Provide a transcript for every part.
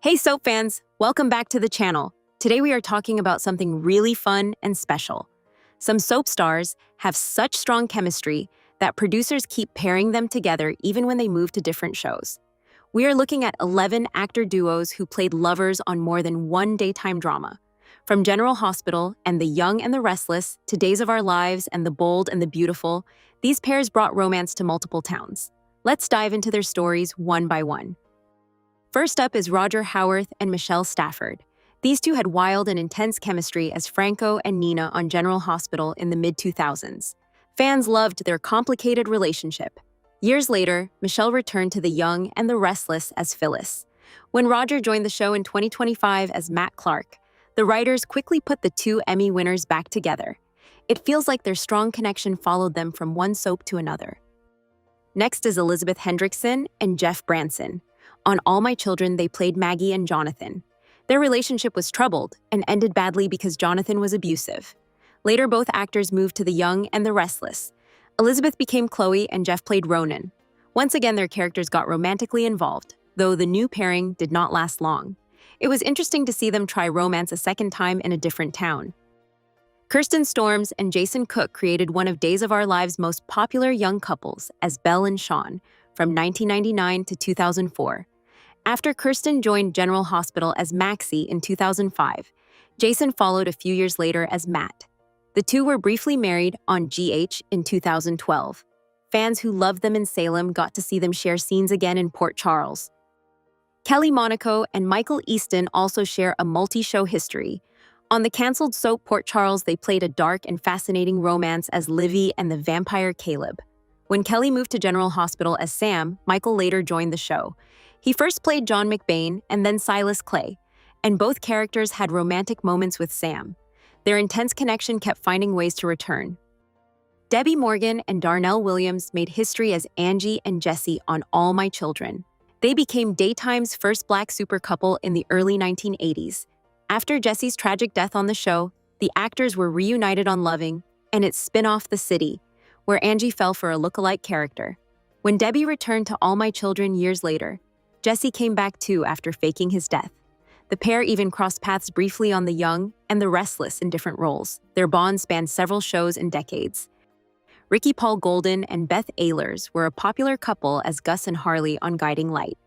Hey soap fans, welcome back to the channel. Today we are talking about something really fun and special. Some soap stars have such strong chemistry that producers keep pairing them together even when they move to different shows. We are looking at 11 actor duos who played lovers on more than one daytime drama. From General Hospital and The Young and the Restless to Days of Our Lives and The Bold and the Beautiful, these pairs brought romance to multiple towns. Let's dive into their stories one by one. First up is Roger Howarth and Michelle Stafford. These two had wild and intense chemistry as Franco and Nina on General Hospital in the mid-2000s. Fans loved their complicated relationship. Years later, Michelle returned to The Young and the Restless as Phyllis. When Roger joined the show in 2025 as Matt Clark, the writers quickly put the two Emmy winners back together. It feels like their strong connection followed them from one soap to another. Next is Elizabeth Hendrickson and Jeff Branson. On All My Children, they played Maggie and Jonathan. Their relationship was troubled and ended badly because Jonathan was abusive. Later, both actors moved to The Young and the Restless. Elizabeth became Chloe and Jeff played Ronan. Once again, their characters got romantically involved, though the new pairing did not last long. It was interesting to see them try romance a second time in a different town. Kirsten Storms and Jason Cook created one of Days of Our Lives' most popular young couples as Belle and Sean from 1999 to 2004. After Kirsten joined General Hospital as Maxie in 2005, Jason followed a few years later as Matt. The two were briefly married on GH in 2012. Fans who loved them in Salem got to see them share scenes again in Port Charles. Kelly Monaco and Michael Easton also share a multi-show history. On the canceled soap Port Charles, they played a dark and fascinating romance as Livy and the vampire Caleb. When Kelly moved to General Hospital as Sam, Michael later joined the show. He first played John McBain and then Silas Clay, and both characters had romantic moments with Sam. Their intense connection kept finding ways to return. Debbie Morgan and Darnell Williams made history as Angie and Jesse on All My Children. They became daytime's first black super couple in the early 1980s. After Jesse's tragic death on the show, the actors were reunited on Loving and its spin-off The City, where Angie fell for a look-alike character. When Debbie returned to All My Children years later, Jesse came back too after faking his death. The pair even crossed paths briefly on The Young and the Restless in different roles. Their bond spanned several shows and decades. Ricky Paul Golden and Beth Ehlers were a popular couple as Gus and Harley on Guiding Light.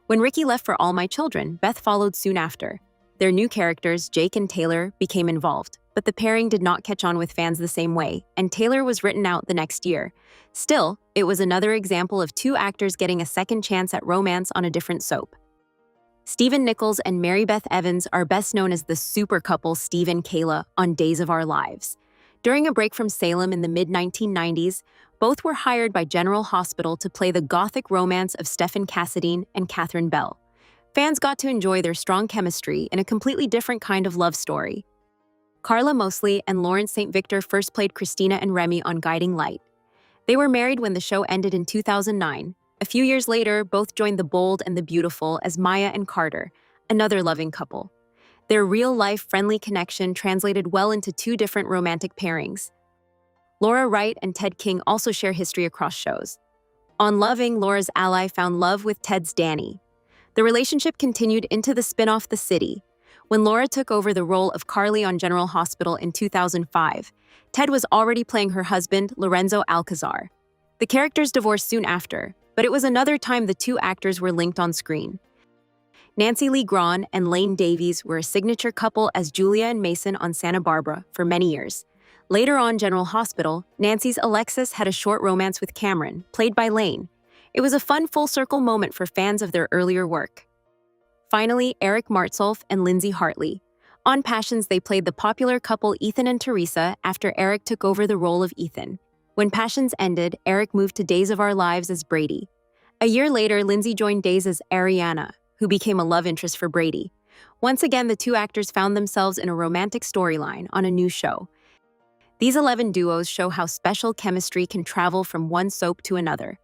When Ricky left for All My Children, Beth followed soon after. Their new characters, Jake and Taylor, became involved, but the pairing did not catch on with fans the same way, and Taylor was written out the next year. Still, it was another example of two actors getting a second chance at romance on a different soap. Stephen Nichols and Mary Beth Evans are best known as the super couple Steve and Kayla on Days of Our Lives. During a break from Salem in the mid-1990s, both were hired by General Hospital to play the gothic romance of Stephen Cassadine and Catherine Bell. Fans got to enjoy their strong chemistry in a completely different kind of love story. Carla Mosley and Lawrence St. Victor first played Christina and Remy on Guiding Light. They were married when the show ended in 2009. A few years later, both joined The Bold and the Beautiful as Maya and Carter, another loving couple. Their real-life friendly connection translated well into two different romantic pairings. Laura Wright and Ted King also share history across shows. On Loving, Laura's ally found love with Ted's Danny. The relationship continued into the spin-off The City. When Laura took over the role of Carly on General Hospital in 2005, Ted was already playing her husband, Lorenzo Alcazar. The characters divorced soon after, but it was another time the two actors were linked on screen. Nancy Lee Grahn and Lane Davies were a signature couple as Julia and Mason on Santa Barbara for many years. Later on General Hospital, Nancy's Alexis had a short romance with Cameron, played by Lane. It was a fun full-circle moment for fans of their earlier work. Finally, Eric Martsolf and Lindsay Hartley. On Passions, they played the popular couple Ethan and Teresa after Eric took over the role of Ethan. When Passions ended, Eric moved to Days of Our Lives as Brady. A year later, Lindsay joined Days as Ariana, who became a love interest for Brady. Once again, the two actors found themselves in a romantic storyline on a new show. These 11 duos show how special chemistry can travel from one soap to another.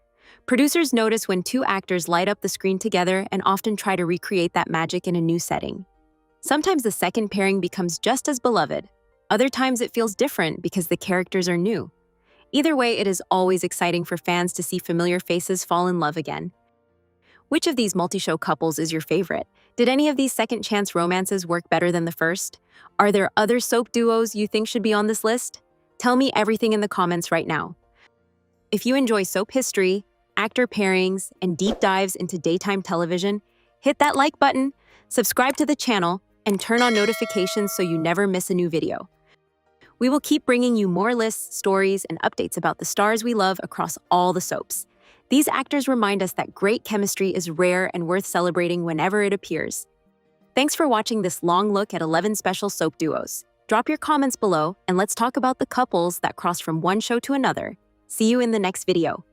Producers notice when two actors light up the screen together and often try to recreate that magic in a new setting. Sometimes the second pairing becomes just as beloved. Other times it feels different because the characters are new. Either way, it is always exciting for fans to see familiar faces fall in love again. Which of these multi-show couples is your favorite? Did any of these second chance romances work better than the first? Are there other soap duos you think should be on this list? Tell me everything in the comments right now. If you enjoy soap history, actor pairings, and deep dives into daytime television, hit that like button, subscribe to the channel, and turn on notifications so you never miss a new video. We will keep bringing you more lists, stories, and updates about the stars we love across all the soaps. These actors remind us that great chemistry is rare and worth celebrating whenever it appears. Thanks for watching this long look at 11 special soap duos. Drop your comments below, and let's talk about the couples that cross from one show to another. See you in the next video.